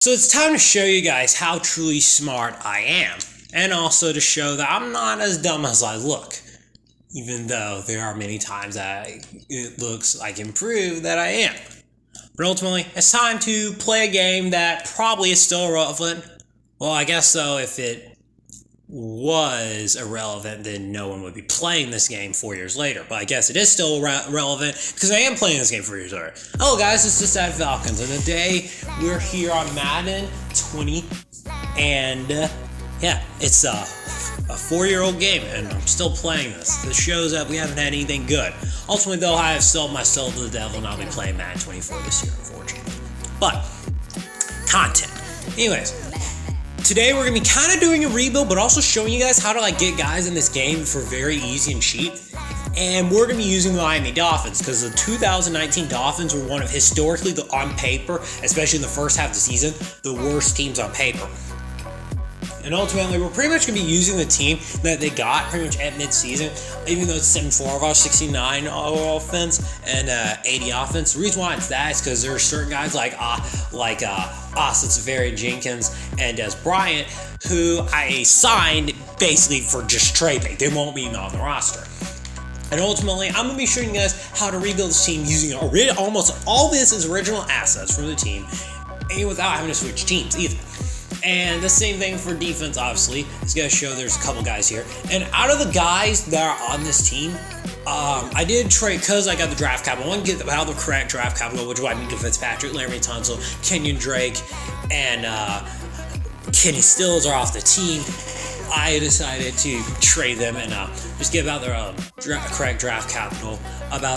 So it's time to show you guys how truly smart I am, and also to show that I'm not as dumb as I look, even though there are many times that it looks like improve that I am. But ultimately, it's time to play a game that probably is still relevant. Well, I guess so. If it was irrelevant, then no one would be playing this game 4 years later. But I guess it is still relevant because I am playing this game 4 years later. Hello guys, it's just at Falcons, and today we're here on Madden 20, and yeah, it's a 4-year-old game, and I'm still playing this. This shows that we haven't had anything good. Ultimately, though, I have sold my soul to the devil, and I'll be playing Madden 24 this year, unfortunately. But content, anyways. Today we're going to be kind of doing a rebuild, but also showing you guys how to get guys in this game for very easy and cheap. And we're going to be using the Miami Dolphins because the 2019 Dolphins were one of historically, on paper, especially in the first half of the season, the worst teams on paper. And ultimately, we're pretty much going to be using the team that they got pretty much at mid-season, even though it's 7-4 of our 69 offense and 80 offense. The reason why it's that is because there are certain guys like Very Jenkins and Des Bryant who I signed basically for just trade bait. They won't be on the roster. And ultimately, I'm going to be showing you guys how to rebuild this team using almost all this is original assets from the team and without having to switch teams either. And the same thing for defense, obviously. It's going to show there's a couple guys here. And out of the guys that are on this team, I did trade, because I got the draft capital. I want to get out the correct draft capital, which is why I need Fitzpatrick, Larry Tunsil, Kenyon Drake, and Kenny Stills are off the team. I decided to trade them and just give out their correct draft capital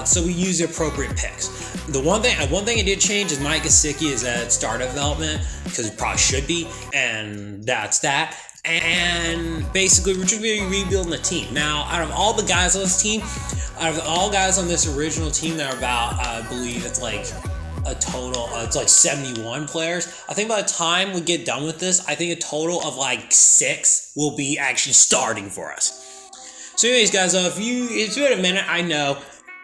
so we use the appropriate picks. The one thing I did change is Mike Gesicki is at star development because he probably should be, and that's that. And basically, we're just going to be rebuilding the team. Now, out of all the guys on this team, out of all guys on this original team, there are about, I believe it's a total, it's 71 players. I think by the time we get done with this, I think a total of 6 will be actually starting for us. So anyways, guys, it's been a minute, I know,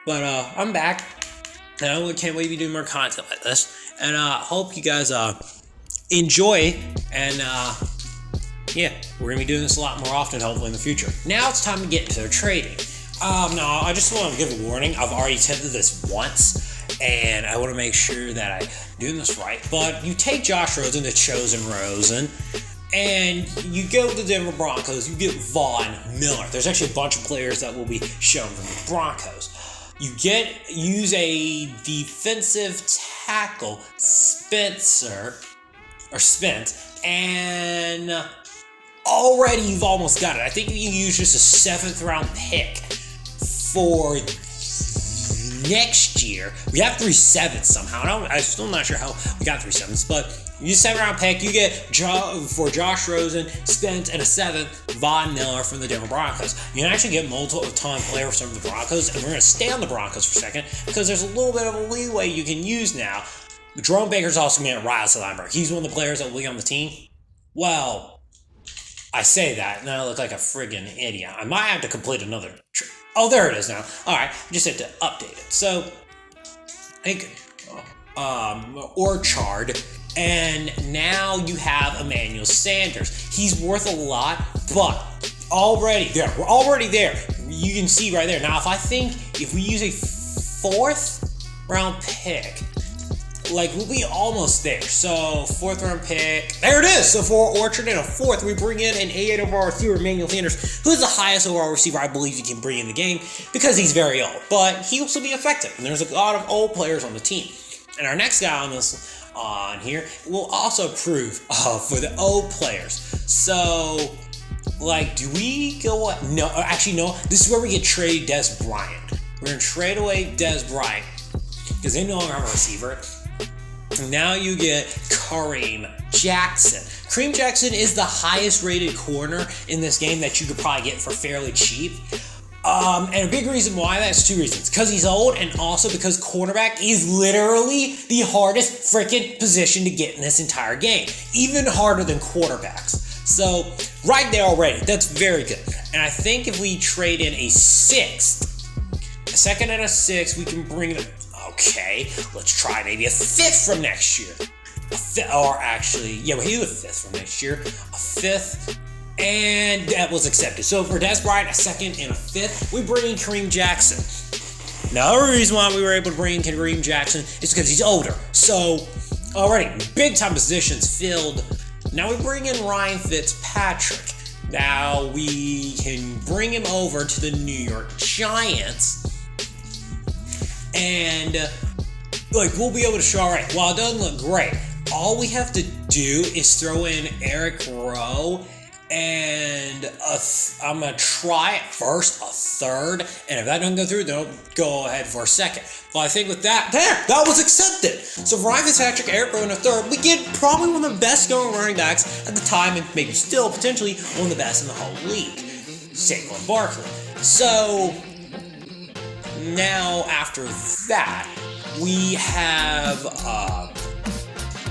but I'm back, and I can't wait to be doing more content like this, and hope you guys enjoy, and yeah, we're gonna be doing this a lot more often, hopefully in the future. Now it's time to get into their trading. Now I just want to give a warning. I've already attempted this once, and I want to make sure that I'm doing this right. But you take Josh Rosen to Chosen Rosen, and you go to the Denver Broncos, you get Von Miller. There's actually a bunch of players that will be shown from the Broncos. You use a defensive tackle, Spent, and already you've almost got it. I think you use just a 7th round pick for next year. We have 3 7s somehow. I'm still not sure how we got 3 7s, but you use a 7th round pick. You get for Josh Rosen, Spent, and a 7th, Von Miller from the Denver Broncos. You can actually get multiple time players from the Broncos, and we're going to stay on the Broncos for a second because there's a little bit of a leeway you can use now. Jerome Baker's also going to get Riley Lineberg. He's one of the players that will be on the team. Well, I say that, and I look like a friggin' idiot. I might have to complete another oh, there it is now. Alright, just had to update it. So, I think, Orchard, and now you have Emmanuel Sanders. He's worth a lot, but already there. We're already there. You can see right there. Now, if we use a 4th round pick, we'll be almost there. So, 4th round pick. There it is! So, for Orchard and a 4th, we bring in an 8 overall receiver, Emmanuel Sanders, who's the highest overall receiver I believe you can bring in the game because he's very old. But he will still be effective. And there's a lot of old players on the team. And our next guy on here will also prove for the old players. So, do we go what? No, actually, no. This is where we get traded Des Bryant. We're going to trade away Des Bryant because they no longer have a receiver. Now you get Kareem Jackson. Kareem Jackson is the highest rated corner in this game that you could probably get for fairly cheap. And a big reason why that's 2 reasons. Because he's old, and also because cornerback is literally the hardest freaking position to get in this entire game. Even harder than quarterbacks. So, right there already, that's very good. And I think if we trade in a 6th, a 2nd and a 6th, we can bring in okay, let's try maybe a 5th from next year. a fifth, or actually, yeah, well, he was a fifth for next year, a fifth, and that was accepted. So for Des Bryant, a second and a fifth, we bring in Kareem Jackson. Now, the reason why we were able to bring in Kareem Jackson is because he's older. So, already, big time positions filled. Now we bring in Ryan Fitzpatrick. Now we can bring him over to the New York Giants. And, we'll be able to show, alright, while it doesn't look great, all we have to do is throw in Eric Rowe, and I'm going to try at first a third, and if that doesn't go through, then I'll go ahead for a second. But I think with that, that was accepted. So Ryan Fitzpatrick, Eric Rowe in a third, we get probably one of the best going running backs at the time, and maybe still potentially one of the best in the whole league, Saquon Barkley. So now after that, we have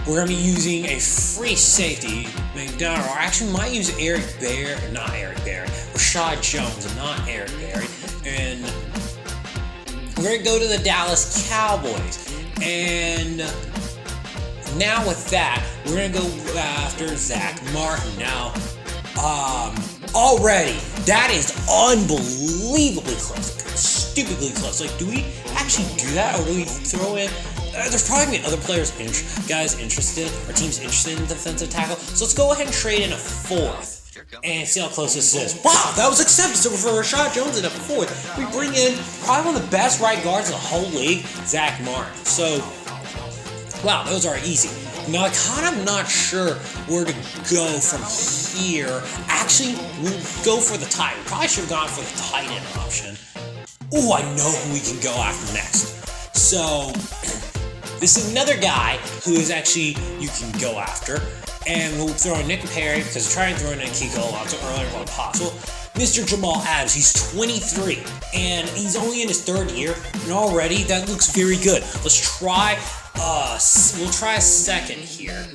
we're going to be using a free safety, McDonald, or actually might use Rashad Jones and not Eric Berry. And we're going to go to the Dallas Cowboys. And now with that, we're going to go after Zach Martin. Now, already, that is unbelievably close. Stupidly close. Do we actually do that, or do we throw in... there's probably going to be other players, guys interested, or teams interested in defensive tackle. So let's go ahead and trade in a fourth and see how close this is. Wow, that was accepted. So for Rashad Jones in a fourth, we bring in probably one of the best right guards in the whole league, Zach Martin. So, wow, those are easy. Now, I'm kind of not sure where to go from here. Actually, we'll go for the tight. We probably should have gone for the tight end option. Oh, I know who we can go after next. So... this is another guy who is actually you can go after, and we'll throw in Nick Perry because we're trying to throw in Kiko Alonso earlier when possible. Mr. Jamal Adams, he's 23, and he's only in his third year, and already that looks very good. Let's try, we'll try a second here.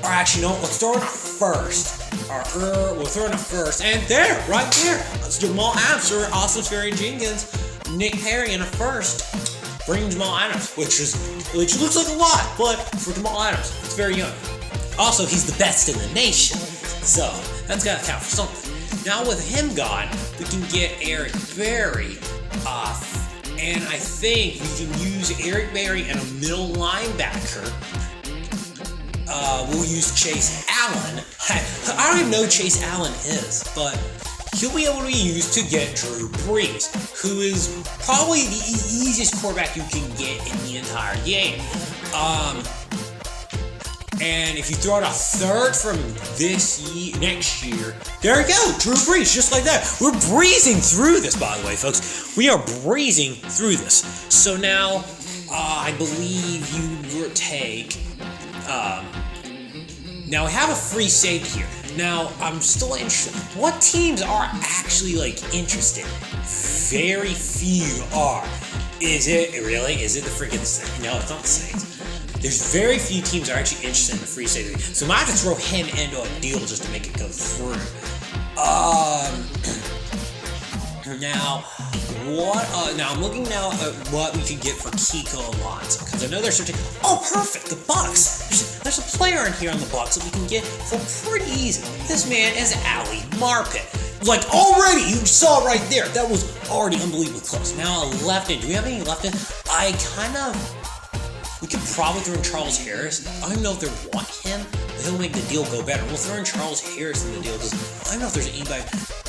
Or actually, no, let's throw in a first. We'll throw in a first, and there, right there, that's Jamal Adams or Austin Ferry Jenkins, Nick Perry in a first. Bring Jamal Adams, which looks like a lot, but for Jamal Adams, it's very young. Also, he's the best in the nation, so that's got to count for something. Now with him gone, we can get Eric Berry off, and I think we can use Eric Berry and a middle linebacker. We'll use Chase Allen. I don't even know who Chase Allen is, but he'll be able to be used to get Drew Brees, who is probably the easiest quarterback you can get in the entire game. And if you throw out a third from next year, there you go, Drew Brees, just like that. We're breezing through this, by the way, folks. We are breezing through this. So now, I believe you will take... now, we have a free safety here. Now, I'm still interested. What teams are actually, interested? Very few are. Is it really? Is it the freaking Saints? No, it's not the Saints. There's very few teams that are actually interested in the free safety. So I might have to throw him into a deal just to make it go through. Now, now I'm looking now at what we can get for Kiko Alonso, because I know there's certain... Oh, perfect, the Bucks. There's a player in here on the Bucks that we can get for pretty easy. This man is Ali Marpet. Already, you saw it right there. That was already unbelievably close. Now, a left end. Do we have any left end? We could probably throw in Charles Harris. I don't even know if they want him, but he'll make the deal go better. We'll throw in Charles Harris in the deal, because I don't know if there's anybody...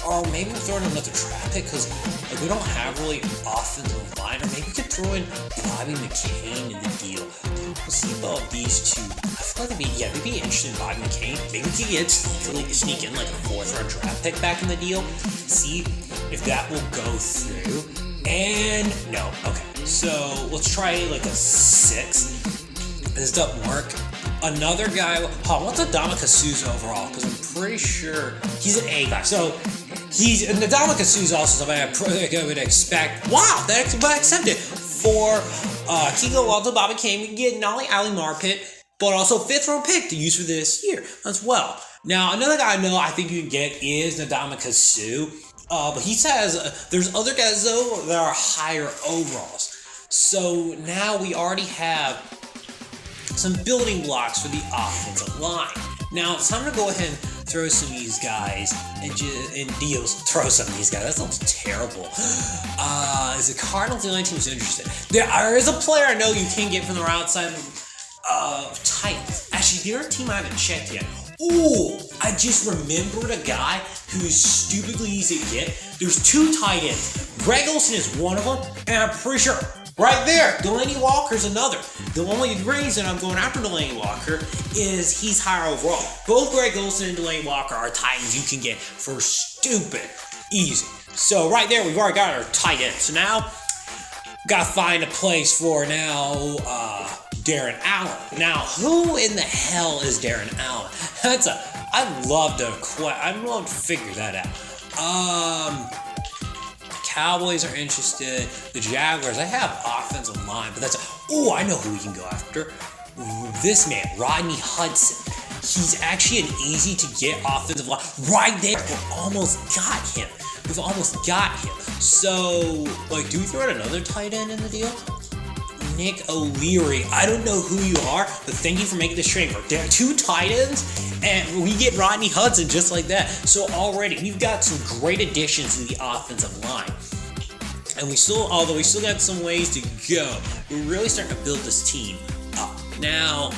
Or maybe we'll throw in another draft pick, because we don't have really offensive line. Or maybe we could throw in Bobby McCain in the deal. We'll see about these two. I feel like they'd be interested in Bobby McCain. Maybe we could sneak in a 4th-round draft pick back in the deal. See if that will go through. And no, okay. So let's try a 6. This doesn't work. Another guy. What's Ndamukong Suh's overall? Because I'm pretty sure he's an A guy. So Ndamukong Suh's also somebody I would expect. Wow, that's accepted for Kiko Alonso, Bobby Kane. We can get not only Ali Marpet, but also 5th-round pick to use for this year as well. Now, another guy I think you can get is Ndamukong Suh. But he says there's other guys though that are higher overalls. So now we already have some building blocks for the offensive line. Now it's time to go ahead and throw some of these guys throw some of these guys. That sounds terrible. Is the Cardinals the only team who's interested? There is a player I know you can get from the outside of Titans. Actually, the other team I haven't checked yet. Ooh, I just remembered a guy who's stupidly easy to get. There's 2 tight ends. Greg Olsen is one of them, and I'm pretty sure right there, Delaney Walker's another. The only reason I'm going after Delaney Walker is he's higher overall. Both Greg Olsen and Delaney Walker are Titans you can get for stupid easy. So right there, we've already got our tight end. So now, gotta find a place for Darren Allen. Now, who in the hell is Darren Allen? I'd love to figure that out. The Cowboys are interested. The Jaguars, they have offensive line, but I know who we can go after. This man, Rodney Hudson. He's actually an easy to get offensive line. Right there, we've almost got him. So, do we throw out another tight end in the deal? Nick O'Leary. I don't know who you are, but thank you for making this trade. There are 2 tight ends, and we get Rodney Hudson just like that. So already, we've got some great additions to the offensive line. And although we still got some ways to go, we're really starting to build this team up. Now,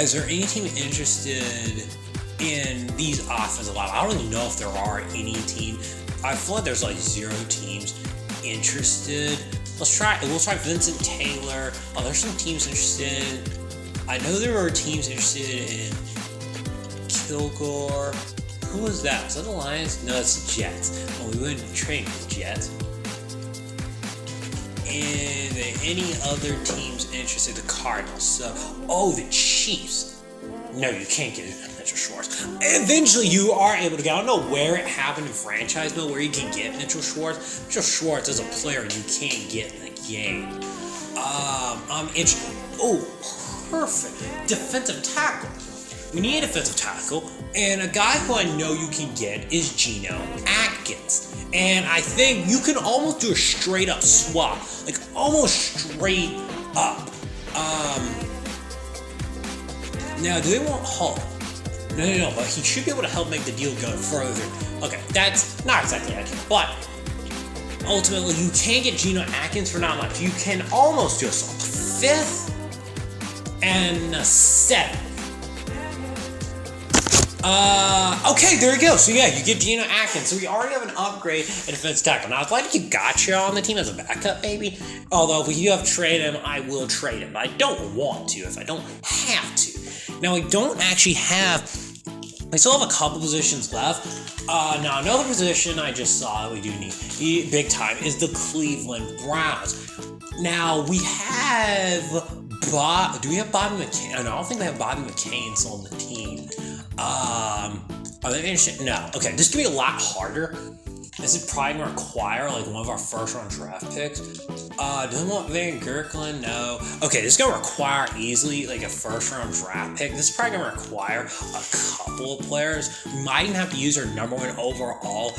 is there any team interested in these offensive line? I don't even know if there are any team. I feel like there's 0 teams interested. We'll try Vincent Taylor. Oh, there's some teams interested. I know there are teams interested in Kilgore. Who was that? Was that the Lions? No, it's the Jets. Oh, we wouldn't trade with the Jets. And any other teams interested? The Cardinals. The Chiefs. No, you can't get Mitchell Schwartz. Eventually, you are able to get. I don't know where it happened in franchise mode where you can get Mitchell Schwartz. Mitchell Schwartz is a player you can't get in the game. I'm interested. Oh, perfect. Defensive tackle. We need a defensive tackle, and a guy who I know you can get is Geno Atkins. And I think you can almost do a straight up swap, almost straight up. Now, do they want Hall? No, but he should be able to help make the deal go further. Okay, that's not exactly accurate, but ultimately, you can get Geno Atkins for not much. You can almost do a 5th and a 7th. Okay, there you go. So yeah, you get Geno Atkins. So we already have an upgrade at defensive tackle. Now, if I keep Gotcha on the team as a backup, maybe. Although, if we do have to trade him, I will trade him. But I don't want to if I don't have to. Now, we don't actually have... We still have a couple positions left. Now, another position I just saw that we do need big time is the Cleveland Browns. Now, we have... Do we have Bobby McCain? I don't think we have Bobby McCain still on the team. Are they interested? No. Okay, this is gonna be a lot harder. This is probably gonna require one of our first round draft picks. Do they want Van Gerkelen? No. Okay, this is gonna require easily a first round draft pick. This is probably gonna require a couple of players. We might even have to use our number 1 overall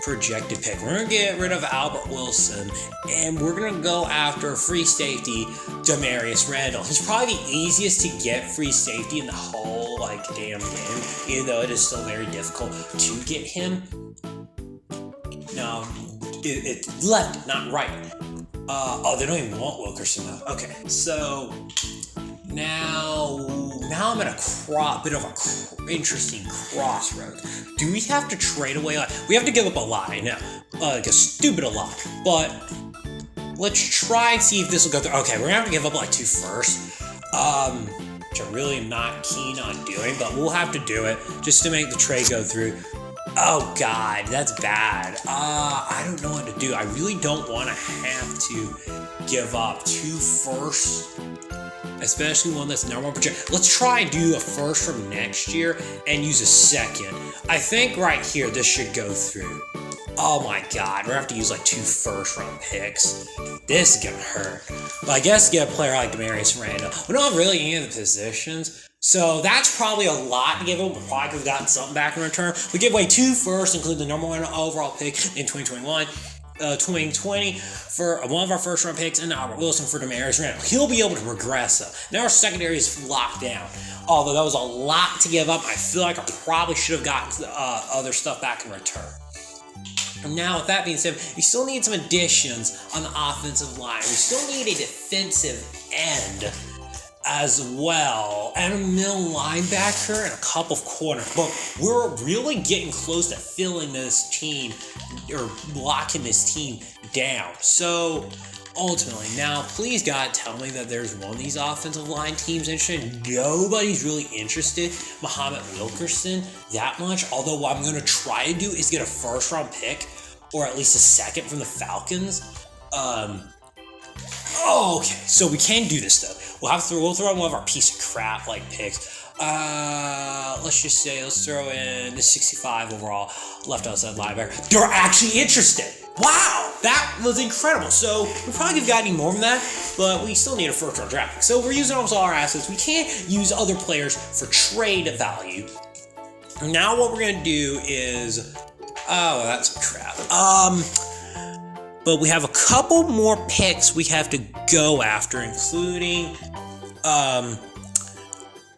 projected pick. We're gonna get rid of Albert Wilson, and we're gonna go after free safety Demarius Randall. He's probably the easiest to get free safety in the whole damn game, even though it is still very difficult to get him. No, it's left, not right. They don't even want Wilkerson though. Okay, so now I'm at a bit of a interesting crossroads. Do we have to trade away? We have to give up a lot, I know. A stupid a lot. But let's try and see if this will go through. Okay, we're gonna have to give up 2 firsts. Which I really am not keen on doing, but we'll have to do it just to make the trade go through. Oh God, that's bad. I don't know what to do. I really don't want to have to give up 2 firsts, especially one that's number 1 project. Let's try and do a first from next year and use a 2nd. I think right here this should go through. Oh my God, we're gonna have to use 2 first round picks. This is gonna hurt. But I guess get a player like Demarius Randall. We don't have really any of the positions, so that's probably a lot to give him. But probably could have gotten something back in return. We give away 2 firsts, including the number 1 overall pick in 2021. 2020 for one of our first round picks and Albert Wilson for Demarius Randall. He'll be able to progress though. Now our secondary is locked down. Although that was a lot to give up, I feel like I probably should have gotten other stuff back in return. Now, with that being said, we still need some additions on the offensive line. We still need a defensive end as well, and a middle linebacker and a couple of corners. But we're really getting close to filling this team, or locking this team down. So, ultimately, now, please God, tell me that there's one of these offensive line teams interested. Nobody's really interested Muhammad Wilkerson that much, although what I'm going to try to do is get a first-round pick, or at least a second from the Falcons. Okay, so we can do this though. We'll throw in one of our piece of crap like picks. Let's throw in the 65 overall left outside linebacker. They're actually interested. Wow, that was incredible. So we probably could have gotten any more than that, but we still need a first round draft pick. So we're using almost all our assets. We can't use other players for trade value. Now what we're gonna do is, oh, that's crap. But we have a couple more picks we have to go after, including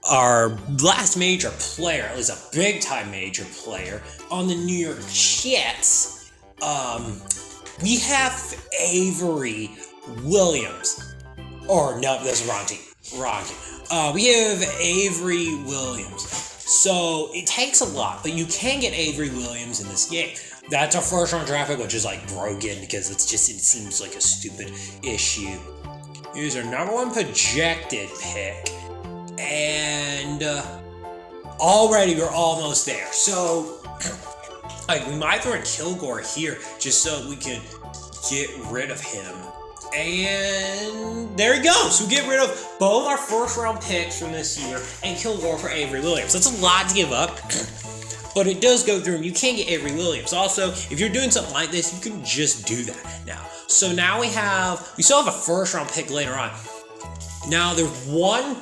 our last major player, at least a big-time major player, on the New York Jets. We have Avery Williams. Or, no, that's the wrong team. We have Avery Williams. So, it takes a lot, but you can get Avery Williams in this game. That's our first round draft pick, which is like broken because it seems like a stupid issue. Here's our number one projected pick. And already we're almost there. So like we might throw in Kilgore here just so we can get rid of him. And there he goes. So we get rid of both our first round picks from this year and Kilgore for Avery Williams. That's a lot to give up. But it does go through, and you can get Avery Williams. Also, if you're doing something like this, you can just do that now. So now we still have a first-round pick later on. Now, there's one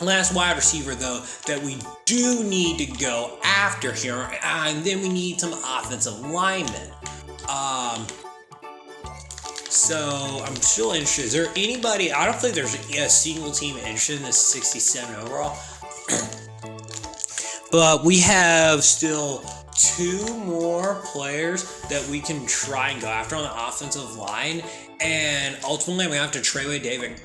last wide receiver, though, that we do need to go after here, and then we need some offensive linemen. So, I'm still interested. Is there anybody, I don't think there's a single team interested in this 67 overall. But we have still two more players that we can try and go after on the offensive line. And ultimately, we have to trade away David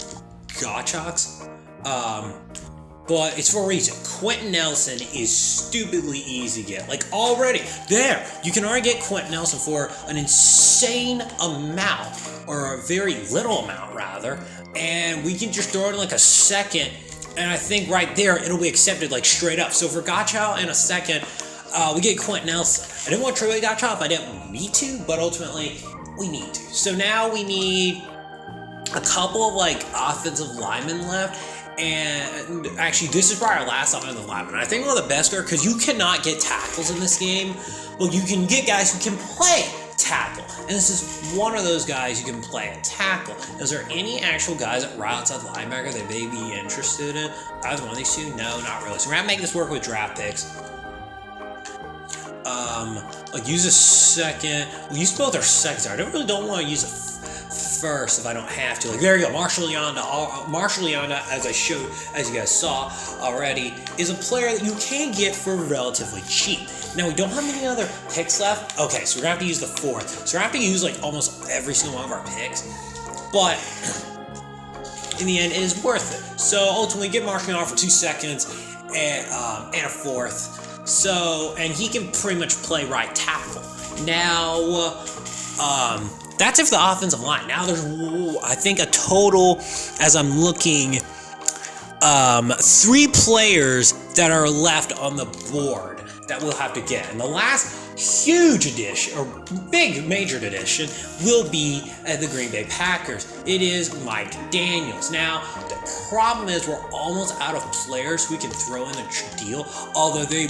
Gottschalks. But it's for a reason. Quentin Nelson is stupidly easy to get. Like, already, there, you can already get Quentin Nelson for an insane amount, or a very little amount, rather. And we can just throw it in like a second. And I think right there, it'll be accepted like straight up. So for Gottschalk in a second, we get Quentin Nelson. I didn't want to trade away Gottschalk, I didn't need to, but ultimately, we need to. So now we need a couple of like offensive linemen left. And actually, this is probably our last offensive lineman. I think one of the best are, because you cannot get tackles in this game. Well, you can get guys who can play tackle. And this is one of those guys who can play a tackle. Is there any actual guys at right outside linebacker that may be interested in? Either one of these two? No, not really. So we're gonna make this work with draft picks. Like use a second. We'll use both our seconds. I really don't want to use a first if I don't have to. Like there you go, Marshall Yanda, as you guys saw already, is a player that you can get for relatively cheap. Now we don't have many other picks left. Okay, so we're gonna have to use the fourth. So we're gonna have to use like almost every single one of our picks. But in the end, it is worth it. So ultimately, get Marshall Yanda for 2 seconds and a fourth. So, and he can pretty much play right tackle. Now, that's if the offensive line. Now there's, I think, a total, as I'm looking, 3 players that are left on the board that we'll have to get. And the last huge addition, or big major addition, will be the Green Bay Packers. It is Mike Daniels. Now, the problem is we're almost out of players we can throw in the deal, although they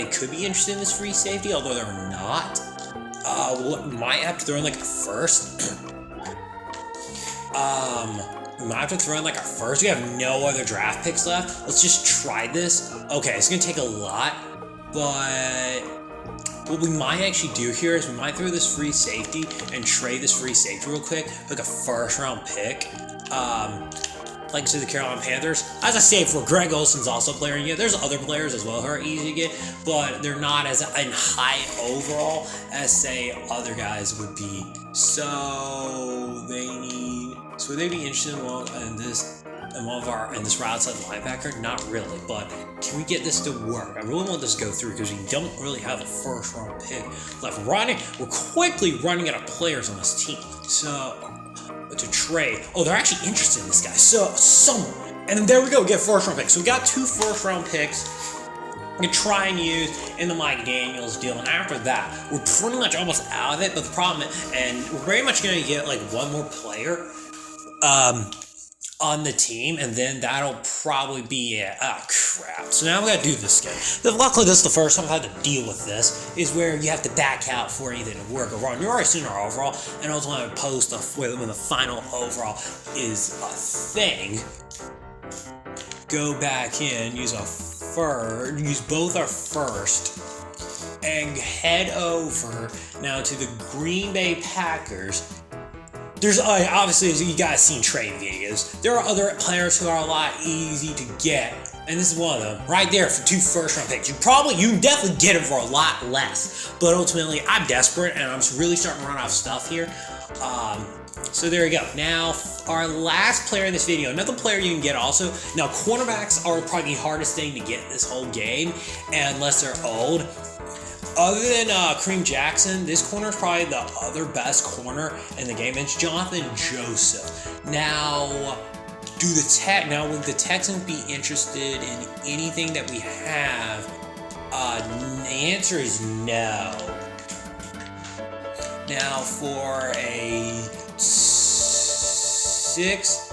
could be interested in this free safety, although they're not. We might have to throw in like a first. We might have to throw in like our first. We have no other draft picks left. Let's just try this. Okay, it's gonna take a lot, but what we might actually do here is we might throw this free safety and trade this free safety real quick, like a first-round pick. Like to the Carolina Panthers. As I say, for Greg Olsen's also a player, and yeah, there's other players as well who are easy to get, but they're not as in high overall as say other guys would be. So would they be interested in this right outside linebacker? Not really, but can we get this to work? I really want this to go through because we don't really have a first round pick left. We're quickly running out of players on this team. So to trade. Oh, they're actually interested in this guy. So someone. And then there we go, get first round picks. So we got 2 first round picks. We can try and use in the Mike Daniels deal, and after that, we're pretty much almost out of it. But the problem, and we're very much going to get like one more player on the team, and then that'll probably be it. Oh crap! So now we got to do this game. Luckily, this is the first time I've had to deal with this. Is where you have to back out for anything to work overall. You're already seeing our overall, and ultimately post when the final overall is a thing. Go back in, use both our first, and head over now to the Green Bay Packers. There's obviously, as you guys seen trade videos, there are other players who are a lot easy to get, and this is one of them right there for 2 first round picks. You can definitely get them for a lot less, but ultimately I'm desperate and I'm really starting to run out of stuff here. So there you go. Now, our last player in this video, another player you can get also. Now, cornerbacks are probably the hardest thing to get this whole game, unless they're old. Other than Kareem Jackson, this corner is probably the other best corner in the game. It's Jonathan Joseph. Now, would the Texans be interested in anything that we have? The answer is no. Now, for a 6,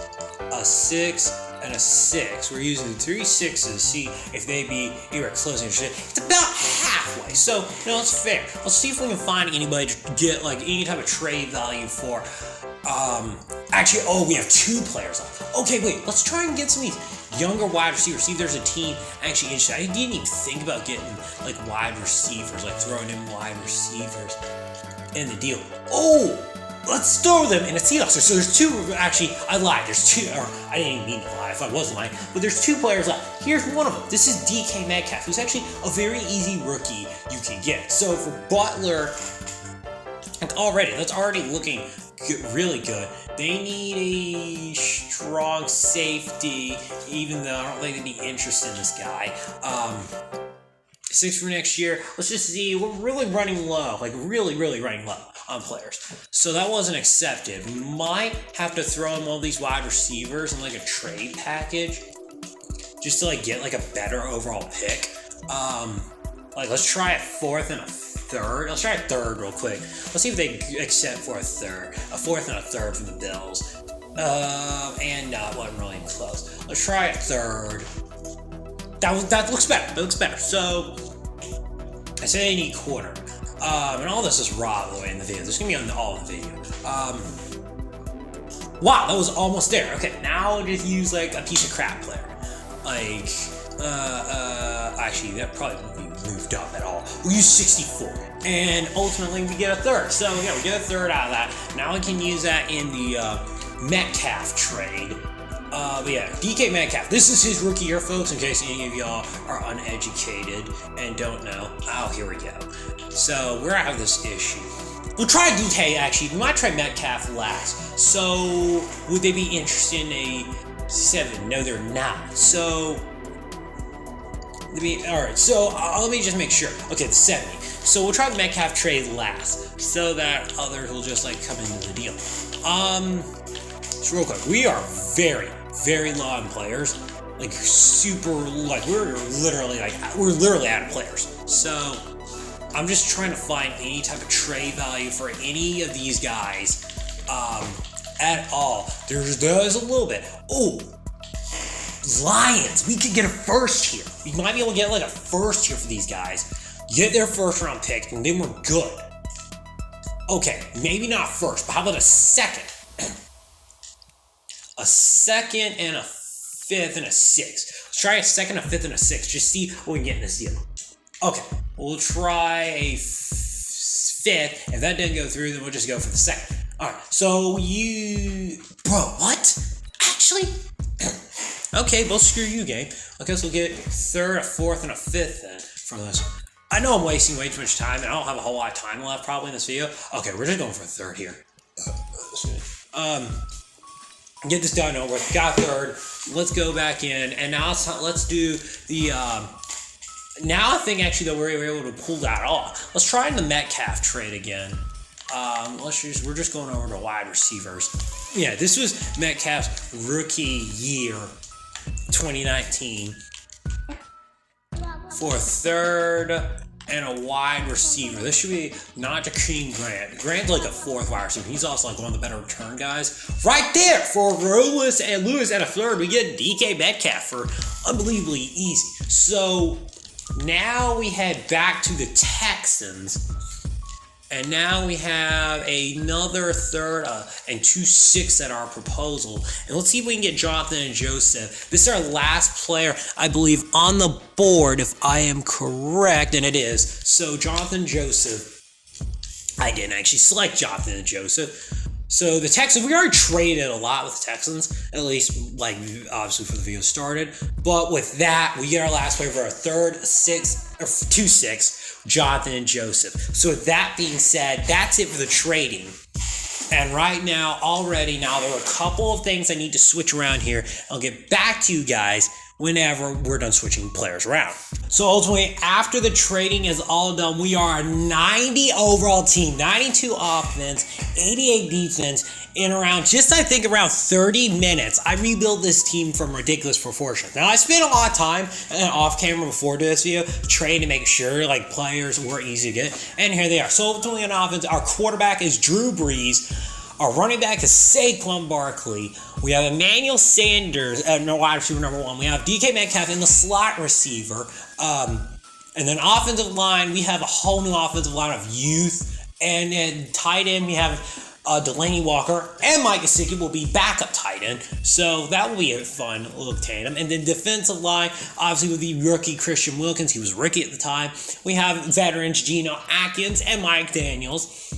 a 6, and a 6, we're using 3 6s to see if they be anywhere close to interested. It's about halfway, so it's fair. Let's see if we can find anybody to get like any type of trade value for. We have 2 players left. Okay, wait, let's try and get some of these younger wide receivers. See if there's a team actually interested. I didn't even think about getting like wide receivers, like throwing in wide receivers in the deal. Oh, let's throw them in a Seahawks. So there's 2, actually, I lied. There's 2, or I didn't even mean to lie if I was lying, but there's 2 players left. Here's one of them. This is DK Metcalf, who's actually a very easy rookie you can get. So for Butler, that's already looking really good. They need a strong safety, even though I don't think they'd be interested in this guy. 6 for next year. Let's just see. We're really running low, like really running low on players. So that wasn't accepted. We might have to throw in one of these wide receivers in like a trade package, just to like get like a better overall pick. Let's try a 4th and a 3rd. Let's try a 3rd real quick. Let's see if they accept for a 4th and a 3rd from the Bills. Wasn't really close. Let's try a 3rd. That looks better. That looks better. So I say I need corner. And all this is raw, by the way, in the video. This is gonna be all in the video. Wow, that was almost there. Okay, now I'll just use like a piece of crap player. Actually, that probably won't be moved up at all. We'll use 64, and ultimately we get a 3rd. So yeah, we get a 3rd out of that. Now I can use that in the Metcalf trade. But yeah, DK Metcalf. This is his rookie year, folks, in case any of y'all are uneducated and don't know. Oh, here we go. So we're out of this issue. We'll try DK, actually. We might try Metcalf last. So would they be interested in a 7? No, they're not. So alright, so let me just make sure. Okay, the 70. So we'll try the Metcalf trade last, so that others will just like come into the deal. So real quick, we are very low on players. Like super, like we're literally out of players. So I'm just trying to find any type of trade value for any of these guys at all. There's a little bit. Oh, Lions. We could get a 1st here. We might be able to get like a 1st here for these guys. Get their 1st round pick, and then we're good. Okay, maybe not 1st, but how about a 2nd? A 2nd and a 5th and a 6th. Let's try a 2nd, a 5th, and a 6th. Just see what we can get in this deal. Okay, we'll try a fifth. If that didn't go through, then we'll just go for the second. Alright, so Bro, what? Actually? Okay, well, screw you, game. I guess we'll get third, a fourth, and a fifth then from this. I know I'm wasting way too much time, and I don't have a whole lot of time left probably in this video. Okay, we're just going for a third here. Get this done over with. Got third. Let's go back in, and now let's do the, now I think actually that we're able to pull that off. Let's try the Metcalf trade again. We're just going over to wide receivers. Yeah, this was Metcalf's rookie year, 2019. For a third and a wide receiver. This should be not Jakeem Grant. Grant's like a fourth wide receiver. He's also like one of the better return guys. Right there for Lewis and a third. We get DK Metcalf for unbelievably easy. So now we head back to the Texans. And now we have another third and 2 6 at our proposal. And let's see if we can get Jonathan and Joseph. This is our last player, I believe, on the board, if I am correct. And it is. So Jonathan Joseph. I didn't actually select Jonathan and Joseph. So the Texans, we already traded a lot with the Texans. At least, like, obviously before the video started. But with that, we get our last player for our third, 2 6. Jonathan and Joseph. So with that being said, that's it for the trading. And right now, there are a couple of things I need to switch around here. I'll get back to you guys whenever we're done switching players around. So ultimately, after the trading is all done, we are a 90 overall team, 92 offense, 88 defense, in around, I think around 30 minutes, I rebuilt this team from ridiculous proportions. Now, I spent a lot of time off camera before this video trying to make sure like players were easy to get, and here they are. So ultimately on offense, our quarterback is Drew Brees. Our running back is Saquon Barkley. We have Emmanuel Sanders at wide receiver number 1. We have DK Metcalf in the slot receiver. And then offensive line, we have a whole new offensive line of youth. And then tight end, we have Delaney Walker, and Mike Gesicki will be backup tight end. So that will be a fun little tandem. And then defensive line, obviously with the rookie Christian Wilkins. He was rookie at the time. We have veterans Geno Atkins and Mike Daniels.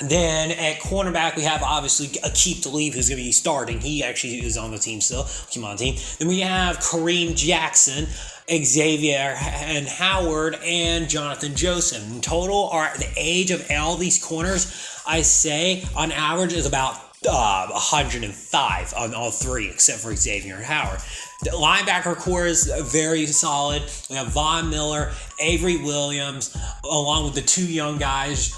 Then at cornerback, we have obviously Aqib Talib, who's going to be starting. He actually is on the team still. Came on the team. Then we have Kareem Jackson, Xavier and Howard, and Jonathan Joseph. In total, the age of all these corners, I say, on average, is about 105 on all three, except for Xavier and Howard. The linebacker core is very solid. We have Von Miller, Avery Williams, along with the 2 young guys,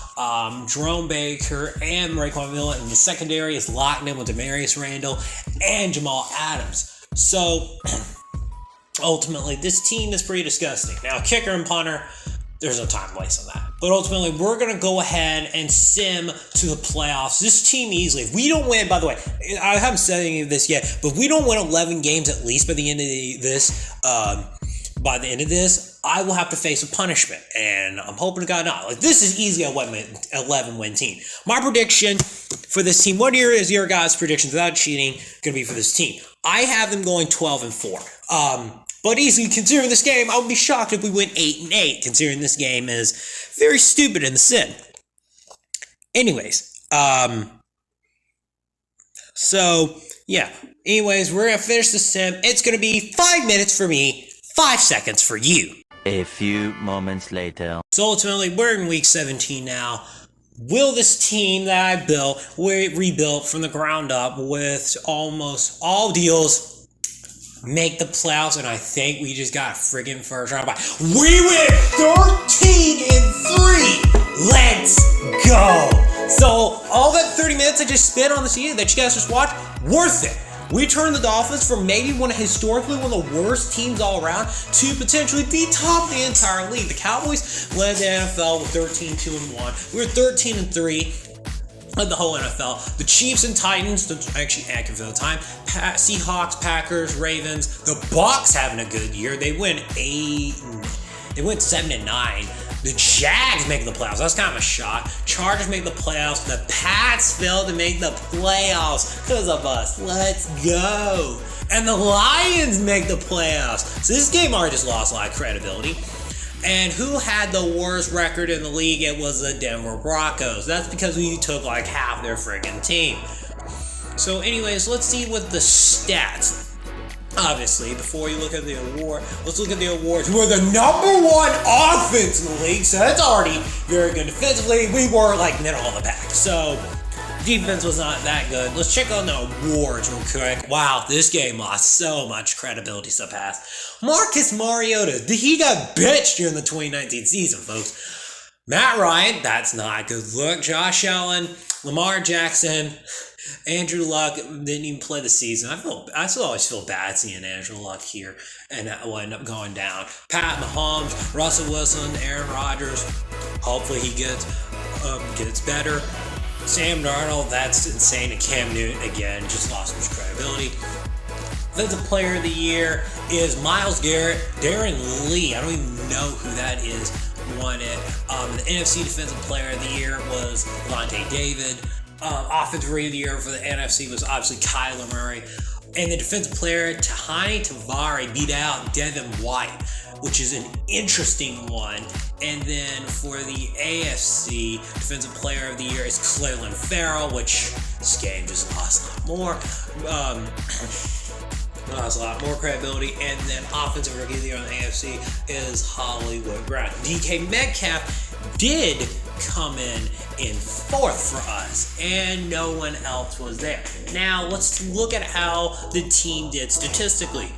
Jerome Baker and Raekwon Miller. And the secondary is locked in with Demarius Randall and Jamal Adams. So, ultimately, this team is pretty disgusting. Now, kicker and punter, there's no time to waste on that. But ultimately, we're going to go ahead and sim to the playoffs. This team easily. If we don't win, by the way, I haven't said any of this yet, but if we don't win 11 games at least by the end of this, I will have to face a punishment. And I'm hoping to God not. Like, this is easily a 11-win team. My prediction for this team, what is your guys' predictions without cheating going to be for this team? I have them going 12-4. But easily, considering this game, I would be shocked if we went 8-8, considering this game is very stupid in the sin. Anyways, so, yeah. Anyways, we're going to finish the sim. It's going to be 5 minutes for me, 5 seconds for you. A few moments later. So ultimately, we're in week 17 now. Will this team that I built, rebuilt from the ground up with almost all deals, make the playoffs? And I think we just got a friggin' first round bye. We went 13-3. Let's go. So all that 30 minutes I just spent on the season that you guys just watched, worth it. We turned the Dolphins from maybe historically one of the worst teams all around to potentially be top of the entire league. The Cowboys led the NFL with 13-2-1. We were 13-3. Led the whole NFL. The Chiefs and Titans, actually accurate for the time. Seahawks, Packers, Ravens. The Bucs having a good year. They went 7-9. The Jags making the playoffs. That's kind of a shock. Chargers make the playoffs. The Pats failed to make the playoffs because of us. Let's go. And the Lions make the playoffs. So this game already just lost a lot of credibility. And who had the worst record in the league? It was the Denver Broncos. That's because we took like half their friggin' team. So anyways, let's see what the stats. Obviously, before you look at the award, let's look at the awards. We're the #1 offense in the league, so that's already very good. Defensively, we were like middle of the pack. So defense was not that good. Let's check on the awards real quick. Wow, this game lost so much credibility so fast. Marcus Mariota, he got bitched during the 2019 season, folks. Matt Ryan, that's not a good look. Josh Allen, Lamar Jackson, Andrew Luck didn't even play the season. I still always feel bad seeing Andrew Luck here, and that will end up going down. Pat Mahomes, Russell Wilson, Aaron Rodgers. Hopefully he gets better. Sam Darnold, that's insane. And Cam Newton again just lost his credibility. Defensive Player of the Year is Myles Garrett. Darren Lee, I don't even know who that is, won it. The NFC Defensive Player of the Year was Levante David. Offensive Rookie of the Year for the NFC was obviously Kyler Murray. And the Defensive Player, Tahani Tavari, beat out Devin White, which is an interesting one. And then for the AFC, Defensive Player of the Year is Cleveland Farrell, which this game just lost a lot more. Lost a lot more credibility. And then Offensive Rookie of the Year on the AFC is Hollywood Brown. DK Metcalf did come in 4th for us, and no one else was there. Now, let's look at how the team did statistically.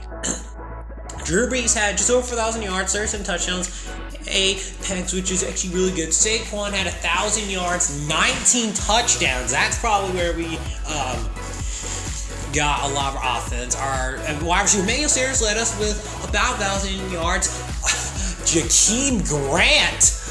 Drew Brees had just over 4,000 yards, 37 touchdowns, 8 picks, which is actually really good. Saquon had 1,000 yards, 19 touchdowns. That's probably where we got a lot of our offense. Our wide receiver Emmanuel Sanders led us with about 1,000 yards. Jakeem Grant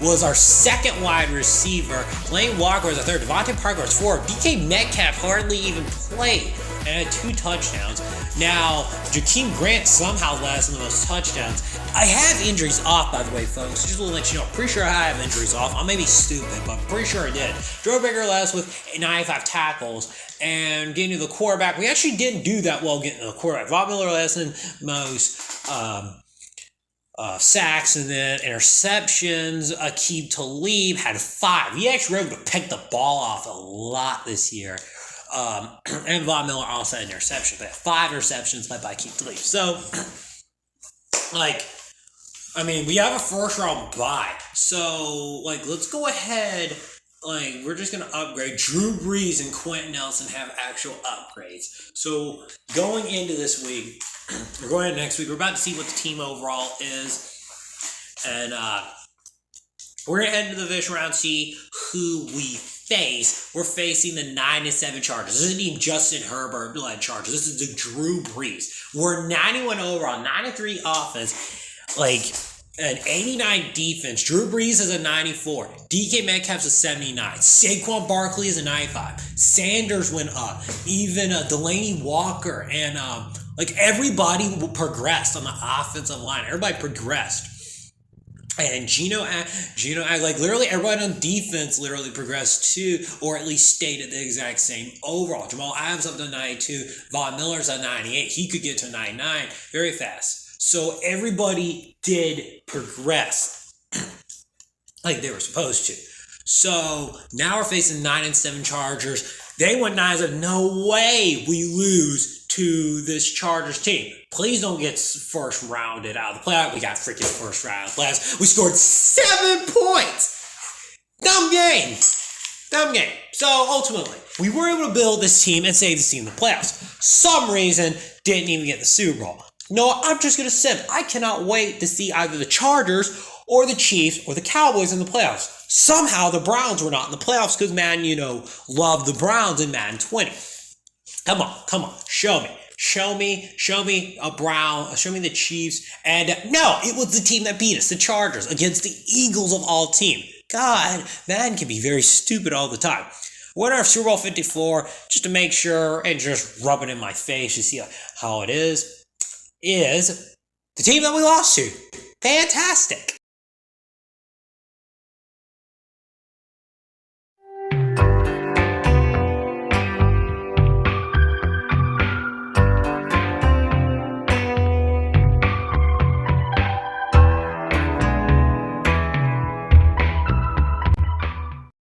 was our second wide receiver. Lane Walker was our third. Devontae Parker was 4. DK Metcalf hardly even played and had 2 touchdowns. Now, Jakeem Grant somehow led us in the most touchdowns. I have injuries off, by the way, folks. Just to let you know, pretty sure I have injuries off. I may be stupid, but I'm pretty sure I did. Joe Baker led us with 95 tackles. And getting to the quarterback, we actually didn't do that well getting to the quarterback. Von Miller led us in most sacks, and then interceptions. Aqib Talib had 5. He actually was able to pick the ball off a lot this year. And Von Miller also had an interception, but 5 interceptions led by Aqib Talib. So, we have a first round bye. So, let's go ahead. We're just going to upgrade. Drew Brees and Quentin Nelson have actual upgrades. So, going into this week, we're going into next week, we're about to see what the team overall is. And we're going to head into the division round, see who we face. We're facing the 9-7 Chargers. This isn't even Justin Herbert-led Chargers. This is the Drew Brees. We're 91 overall, 93 offense. An 89 defense. Drew Brees is a 94. DK Metcalf's a 79. Saquon Barkley is a 95. Sanders went up. Even Delaney Walker and everybody progressed on the offensive line. Everybody progressed. And Gino, literally everybody on defense literally progressed too, or at least stayed at the exact same overall. Jamal Adams up to 92. Von Miller's at 98. He could get to 99 very fast. So everybody did progress like they were supposed to. So now we're facing 9-7 Chargers. They went 9-7. No way we lose to this Chargers team. Please don't get first rounded out of the playoff. We got freaking first round playoffs. We scored 7 points. Dumb game. So ultimately, we were able to build this team and save this team in the playoffs. Some reason didn't even get the Super Bowl. No, I'm just going to simp. I cannot wait to see either the Chargers or the Chiefs or the Cowboys in the playoffs. Somehow the Browns were not in the playoffs because Madden, loved the Browns in Madden 20. Come on. Show me the Chiefs. And no, it was the team that beat us, the Chargers, against the Eagles of all team. God, Madden can be very stupid all the time. Winner of Super Bowl 54, just to make sure and just rub it in my face to see how it is the team that we lost to. Fantastic.